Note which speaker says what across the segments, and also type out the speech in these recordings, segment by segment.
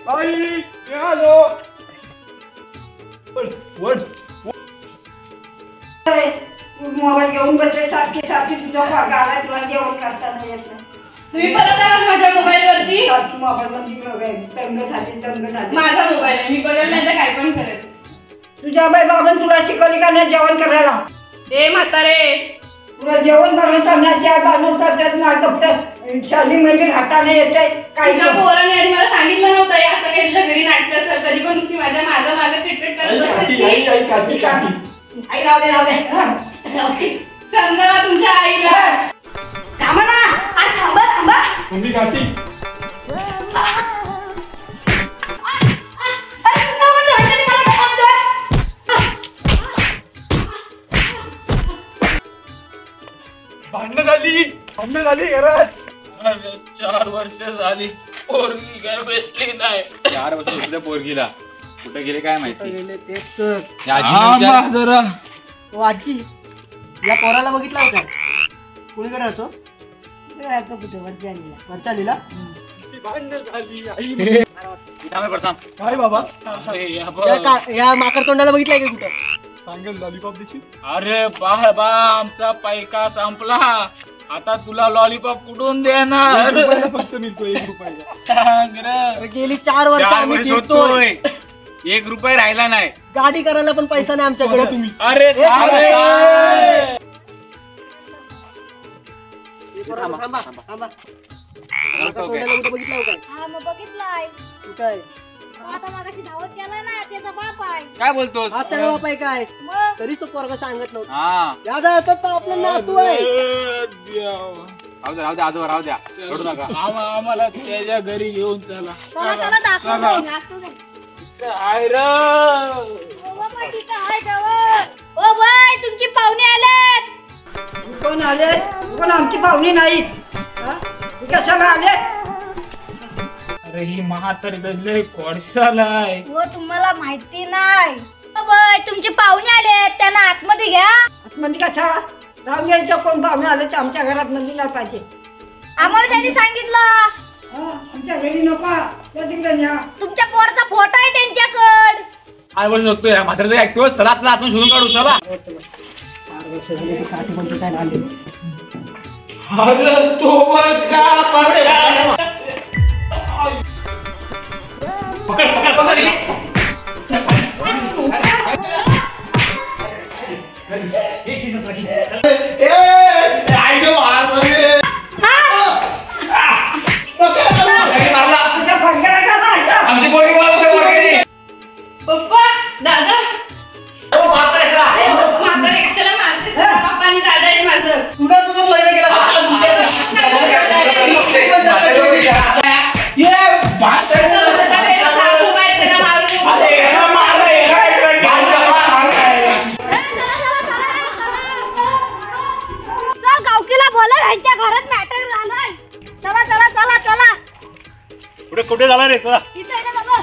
Speaker 1: आई आलो
Speaker 2: मोबाईल घेऊन बसले सारखी सारखी तुझ्या गाला तुला जेवण करता नाही येत.
Speaker 3: तुम्ही परत आलात माझ्या मोबाईल वरती.
Speaker 2: सारखी मोबाईल मध्ये दंग झाली.
Speaker 3: माझा मोबाईल आहे, मी बघत नाही तर काय पण करेल.
Speaker 2: तुझ्या बाई बाबांनी तुला शिकवली का नाही जेवण करायला?
Speaker 3: ए म्हातारे,
Speaker 2: तुला जेवण बनवताना ज्या बनवतात ना कपडे शालीमध्ये हाताने येते काही.
Speaker 3: तुझ्या पोराने आधी मला सांगितलं नव्हतं हे असं काही तुझ्या घरी नाटक असेल. कधी पण नुसती माझ्या मागं खिटपिट करत बसतेस.
Speaker 2: आई राहू दे
Speaker 3: समजा तुमच्या आईला.
Speaker 2: थांबा ना, थांबा
Speaker 1: तुम्ही काठी भांडण झाली घरात.
Speaker 4: 4 वर्ष झाली पोरगी काय भेटली नाही.
Speaker 5: 4 वर्ष तुझ्या पोरगीला कुठे गेले काय माहिती.
Speaker 6: तेच तर
Speaker 4: जरा
Speaker 6: तो आजी या पोराला बघितला होता. कुणीकडे राहतो? वरचालीला.
Speaker 1: भांडण झाली आई.
Speaker 5: काय बाबा
Speaker 6: या माकड तोंडाला बघितलाय का कुठं?
Speaker 1: सांगेल लॉलीपॉप देशील?
Speaker 4: अरे बाबा आमचा पैका संपला. आता तुला लॉलीपॉप कुठून देणार?
Speaker 1: फक्त मिळतो 1 रुपयाला.
Speaker 4: सांग रे.
Speaker 6: गेली 4 वर्ष आम्ही फिरतोय.
Speaker 5: 1 रुपया राहिला नाही.
Speaker 6: गाडी करायला पण पैसा नाही आमच्याकडे.
Speaker 1: तुम्ही
Speaker 4: अरे
Speaker 6: थांबा. तोंडाला कुठं बघितला होता?
Speaker 7: हा मग बघितलाय.
Speaker 6: कुठं आहे?
Speaker 7: आता मगाशी धावत केला ना, त्याचा बाप आहे.
Speaker 5: काय बोलतोस?
Speaker 6: हा त्याला बाप आहे काय?
Speaker 7: मग
Speaker 6: तरीच तो पोरगा सांगत नव्हता.
Speaker 5: हा
Speaker 6: याद आता तर आपला नातू आहे.
Speaker 5: राहू द्या आजोबा राहू द्या. रडू नका.
Speaker 4: आम्हाला त्याच्या घरी घेऊन चला.
Speaker 7: चला दाखवतो.
Speaker 4: काय रे
Speaker 7: ओ बाबा तिथं आहे जवळ. ओ बाय तुमची पाहुणे आलेत.
Speaker 2: कोण आले? कोण आमची पाहुणी नाहीत. कशाला आले?
Speaker 4: अरे ही म्हातारी लय कोळशालाय.
Speaker 7: हो तुम्हाला माहिती नाही. ओ बाय तुमचे पाहुणे आलेत, त्यांना आतमध्ये घ्या.
Speaker 2: आतमध्ये कशाला? राहून घ्यायचं. कोण पाहुणे आले तर आमच्या घरात मध्ये नाही पाहिजे.
Speaker 7: आम्हाला त्यांनी सांगितलं
Speaker 2: आमच्या घरी नको. तिकडे न्या.
Speaker 7: तुमच्या पोराचा फोटो आहे त्यांच्याकडे.
Speaker 5: काय बोलू शकतो या म्हातारीचा ऍक्टिव्ह. चला चला आतून शोधून काढू. चला
Speaker 2: 4 वर्ष झाली ती काठी कोणती काय आली.
Speaker 4: अरे तो बघा पकडा.
Speaker 3: पप्पा दादा म्हातारे कशाला मारतेस? पप्पा आणि दादा आहे माझं.
Speaker 6: तुझ्यासोबत लग्न केलं.
Speaker 7: चल गावकीला बोला, ह्यांच्या घरात मॅटर झालाय. चला चला चला चला.
Speaker 1: कुठे झाला रे? चला
Speaker 7: इथं आहे ना बाबा.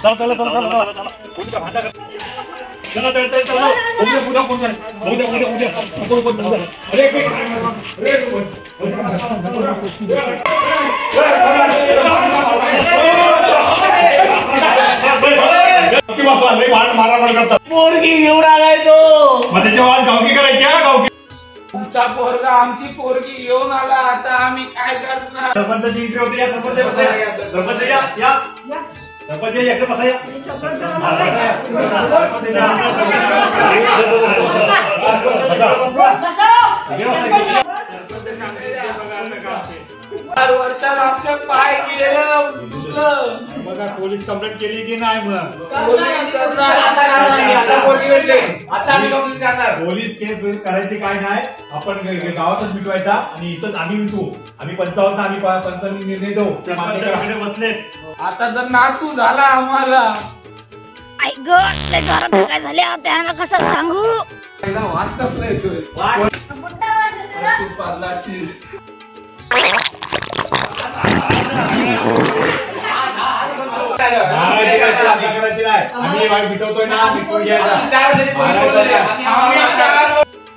Speaker 4: पोरगी घेऊन आलाय तो.
Speaker 1: मग त्याच्या आज गावकी करायची. गावकी
Speaker 4: तुमचा पोरगा आमची पोरगी घेऊन आला. आता आम्ही काय करणार?
Speaker 1: सरपंचाची एंट्री होते. या सरपंच सरपंच या सरपंच या इकडे बसा.
Speaker 4: वर्षात आमच्या पाय गेलं दुखलं.
Speaker 1: बघा पोलीस कंप्लेंट केली की नाही? मग पोलीस केस करायची काय नाही. आपण गावातच मिटवायचा आणि इथं आम्ही मिटवू. आम्ही पंचावन्न आम्ही पंचांनी निर्णय देऊ. बसले
Speaker 4: आता तर नातू झाला आम्हाला.
Speaker 7: आई ग ते घरात काय झाले त्यांना कसं सांगू.
Speaker 4: वास कसला येतोय?
Speaker 7: बुड्ढा वास येतो ना.
Speaker 4: तू पारलाशी.
Speaker 1: आम्ही मिटवतोय ना.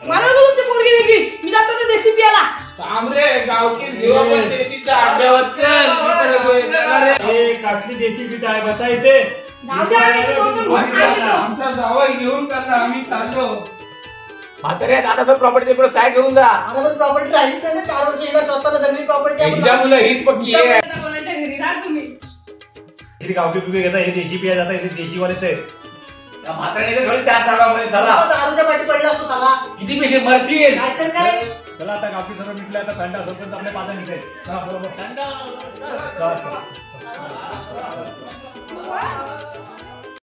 Speaker 3: मला तुमची पोरगी वेगळी. मी जातो देसी पियाला.
Speaker 4: थांब रे गावकीच घेऊ आपण देशीच्या अड्ड्यावर चल मी पण येतोय. चला रे.
Speaker 1: हे काटली देशी पीठ आहे बसा इथे
Speaker 3: जाऊ द्या, आम्ही दोघं आम्ही दोघं.
Speaker 4: आमचा जावई घेऊन चालला आम्ही चाललो.
Speaker 5: म्हातारे आता तर प्रॉपर्टी पुढे साईड करून जा.
Speaker 6: आता पण प्रॉपर्टी राहिलीच नाही ना 4 वर्ष हिला स्वतःला सगळी प्रॉपर्टी
Speaker 5: हिच्या मुलं हीच पक्की आहे.
Speaker 3: आता कोणाच्या घरी राहा तुम्ही.
Speaker 1: इथे गावठी पिके घेता हे देशी पिया जाता इथे देशीवालेच आहेत.
Speaker 5: त्या म्हाताऱ्याने थोडी 4 ताब्यामध्ये झाला.
Speaker 6: दारूच्या पाठी पडला असतो साला.
Speaker 5: किती पैसे मरशील.
Speaker 6: नाहीतर काय
Speaker 1: चला आता गावठी सर्व मिटलं आता थंड सरपंच आपले 5 मिनिट आहेत. चला बरोबर थंड.